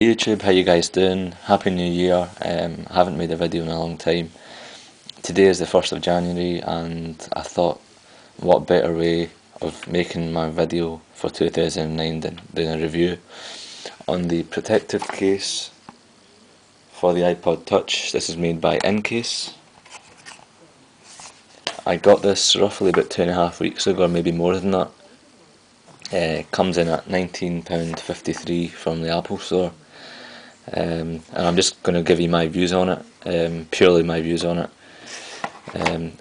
Hey YouTube, how you guys doing? Happy New Year. I haven't made a video in a long time. Today is the 1st of January and I thought what better way of making my video for 2009 than doing a review on the protective case for the iPod Touch. This is made by Incase. I got this roughly about 2.5 weeks ago, or maybe more than that. Comes in at £19.53 from the Apple Store. And I'm just going to give you my views on it, purely my views on it.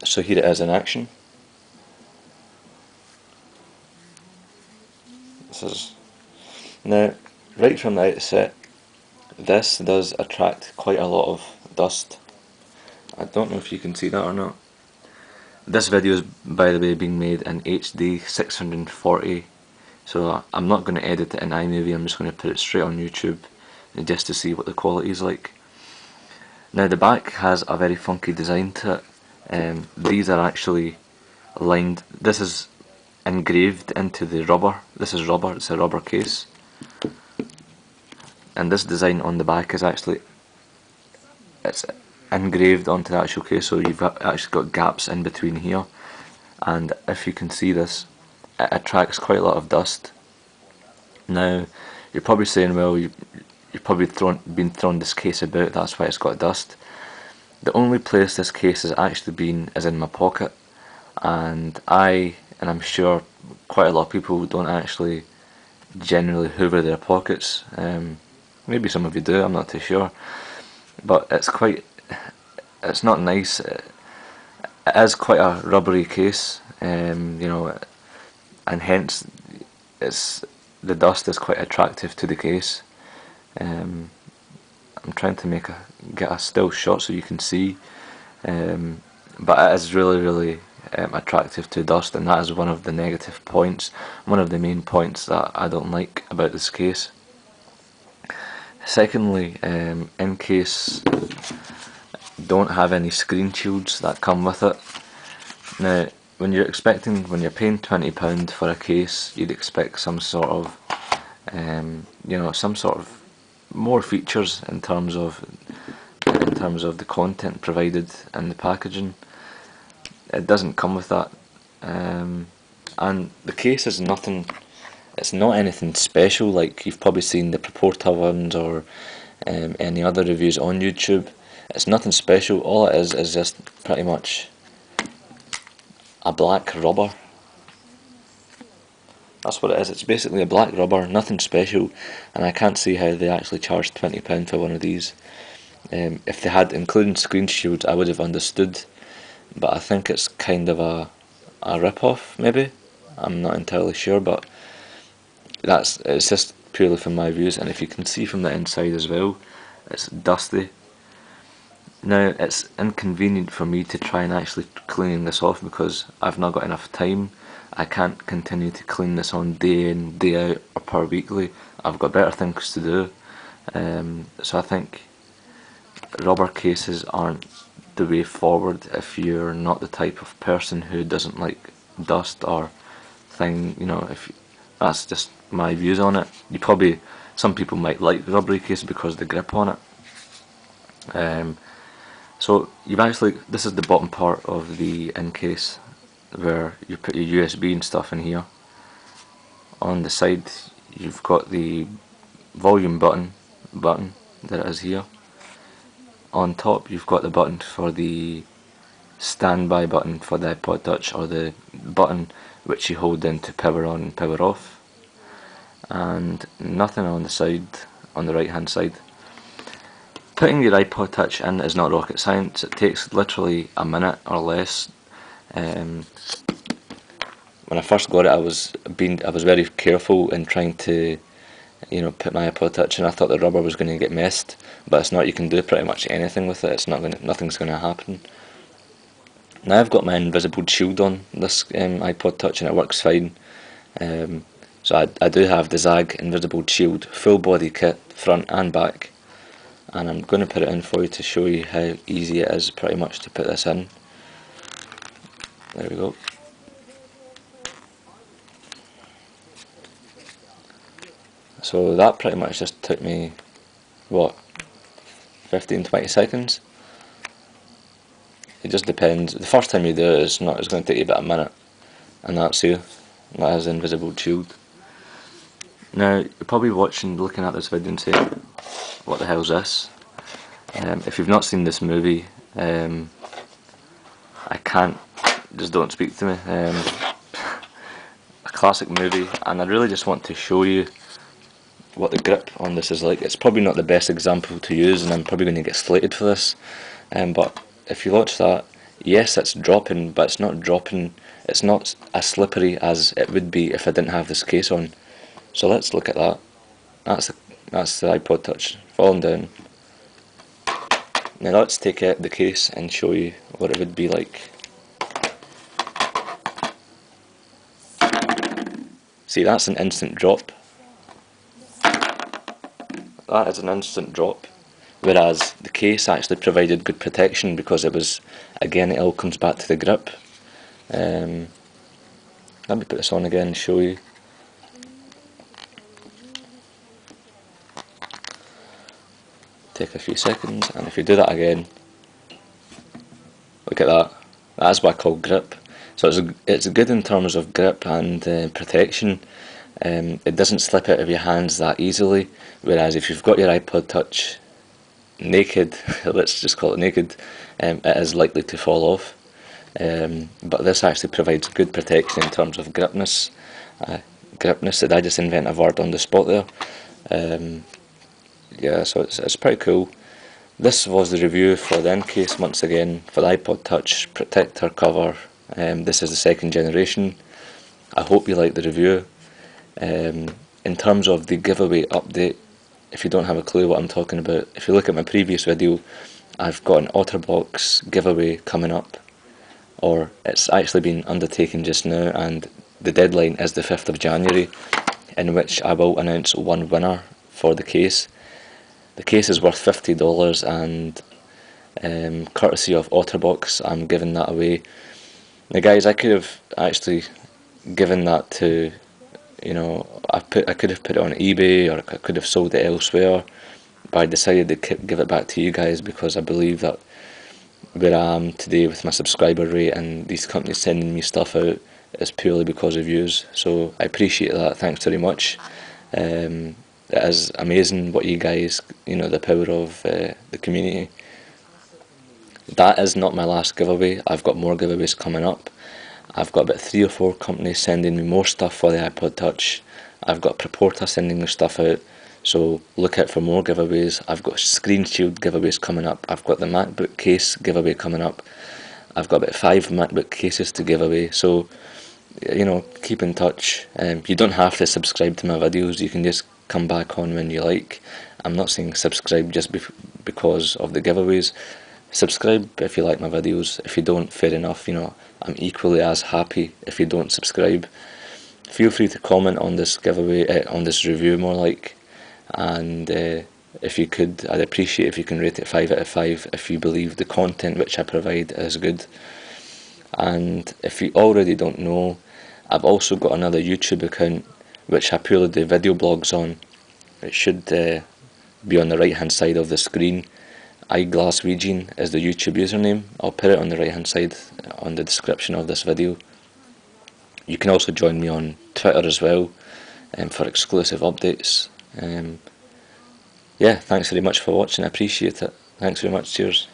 So here it is in action. This is now, right from the outset, this does attract quite a lot of dust. I don't know if you can see that or not. This video is, by the way, being made in HD 640, so I'm not going to edit it in iMovie. I'm just going to put it straight on YouTube just to see what the quality is like. Now the back has a very funky design to it. These are actually lined. This is engraved into the rubber. This is rubber. It's a rubber case, and this design on the back is actually it's engraved onto the actual case. So you've actually got gaps in between here, and if you can see this, it attracts quite a lot of dust. Now you're probably saying, well, you've probably been thrown this case about, that's why it's got dust. The only place this case has actually been is in my pocket, and I'm sure quite a lot of people don't actually generally hoover their pockets. Maybe some of you do, I'm not too sure, but it's not nice. It is quite a rubbery case, and hence the dust is quite attractive to the case. I'm trying to get a still shot so you can see, but it is really attractive to dust, and that is one of the negative points, one of the main points that I don't like about this case. Secondly, Incase don't have any screen shields that come with it. Now, when you're paying £20 for a case, you'd expect some sort of, some sort of more features in terms of the content provided and the packaging. It doesn't come with that, and the case is nothing. It's not anything special like you've probably seen the Purporter ones or any other reviews on YouTube. It's nothing special. All it is just pretty much a black rubber. That's what it is. It's basically a black rubber, nothing special, and I can't see how they actually charged £20 for one of these. If they had including screen shields, I would have understood, but I think it's kind of a rip-off, maybe. I'm not entirely sure, but it's just purely from my views. And if you can see from the inside as well, it's dusty. Now it's inconvenient for me to try and actually clean this off because I've not got enough time. I can't continue to clean this on day in, day out, or per weekly. I've got better things to do. So I think rubber cases aren't the way forward if you're not the type of person who doesn't like dust or thing. If that's just my views on it. Some people might like the rubbery case because of the grip on it. So this is the bottom part of the Incase where you put your USB and stuff in here. On the side you've got the volume button that is here. On top you've got the button for the standby button for the iPod Touch, or the button which you hold in to power on and power off, and nothing on the side, on the right hand side. Putting your iPod Touch in is not rocket science. It takes literally a minute or less. When I first got it, I was very careful in trying to put my iPod Touch in. I thought the rubber was going to get messed, but it's not. You can do pretty much anything with it. Nothing's going to happen. Now I've got my invisible shield on this iPod Touch and it works fine. So I do have the Zag invisible shield, full body kit, front and back, and I'm going to put it in for you to show you how easy it is pretty much to put this in. There we go. So that pretty much just took me what, 15-20 seconds. It just depends. The first time you do it, it's going to take you about a minute, and that's you. That is Invisible Shield. Now, you're probably looking at this video and saying, what the hell's this? If you've not seen this movie, I can't, just don't speak to me. A classic movie, and I really just want to show you what the grip on this is like. It's probably not the best example to use, and I'm probably going to get slated for this, but if you watch that, yes, it's dropping, but it's not dropping, it's not as slippery as it would be if I didn't have this case on. So let's look at that. That's the iPod Touch falling down. Now let's take out the case and show you what it would be like. See, that's an instant drop. That is an instant drop. Whereas the case actually provided good protection because it was, again, it all comes back to the grip. Let me put this on again and show you. Take a few seconds, and if you do that again, look at that. That's what I call grip. So it's good in terms of grip and protection. It doesn't slip out of your hands that easily, whereas if you've got your iPod Touch naked, let's just call it naked, it is likely to fall off. But this actually provides good protection in terms of gripness. Gripness, did I just invent a word on the spot there? Yeah, so it's pretty cool. This was the review for the Incase, once again, for the iPod Touch Protector cover. This is the second generation. I hope you like the review. In terms of the giveaway update, if you don't have a clue what I'm talking about, if you look at my previous video, I've got an OtterBox giveaway coming up, or it's actually been undertaken just now, and the deadline is the 5th of January, in which I will announce one winner for the case. The case is worth $50, and courtesy of OtterBox, I'm giving that away. Now guys, I could have actually given that to, you know, I could have put it on eBay, or I could have sold it elsewhere, but I decided to give it back to you guys because I believe that where I am today with my subscriber rate and these companies sending me stuff out is purely because of views. So I appreciate that, thanks very much. It is amazing what you guys, you know, the power of the community. That is not my last giveaway. I've got more giveaways coming up. I've got about 3 or 4 companies sending me more stuff for the iPod Touch. I've got Proporta sending me stuff out, so look out for more giveaways. I've got Screen Shield giveaways coming up. I've got the MacBook case giveaway coming up. I've got about 5 MacBook cases to give away, so, you know, keep in touch. You don't have to subscribe to my videos, you can just come back on when you like. I'm not saying subscribe just because of the giveaways. Subscribe if you like my videos. If you don't, fair enough, you know, I'm equally as happy if you don't subscribe. Feel free to comment on this giveaway, on this review more like, and if you could, I'd appreciate if you can rate it 5 out of 5 if you believe the content which I provide is good. And if you already don't know, I've also got another YouTube account which I purely do video blogs on. It should be on the right hand side of the screen. iGlaswegian is the YouTube username. I'll put it on the right hand side on the description of this video. You can also join me on Twitter as well for exclusive updates. Yeah, thanks very much for watching, I appreciate it. Thanks very much, cheers.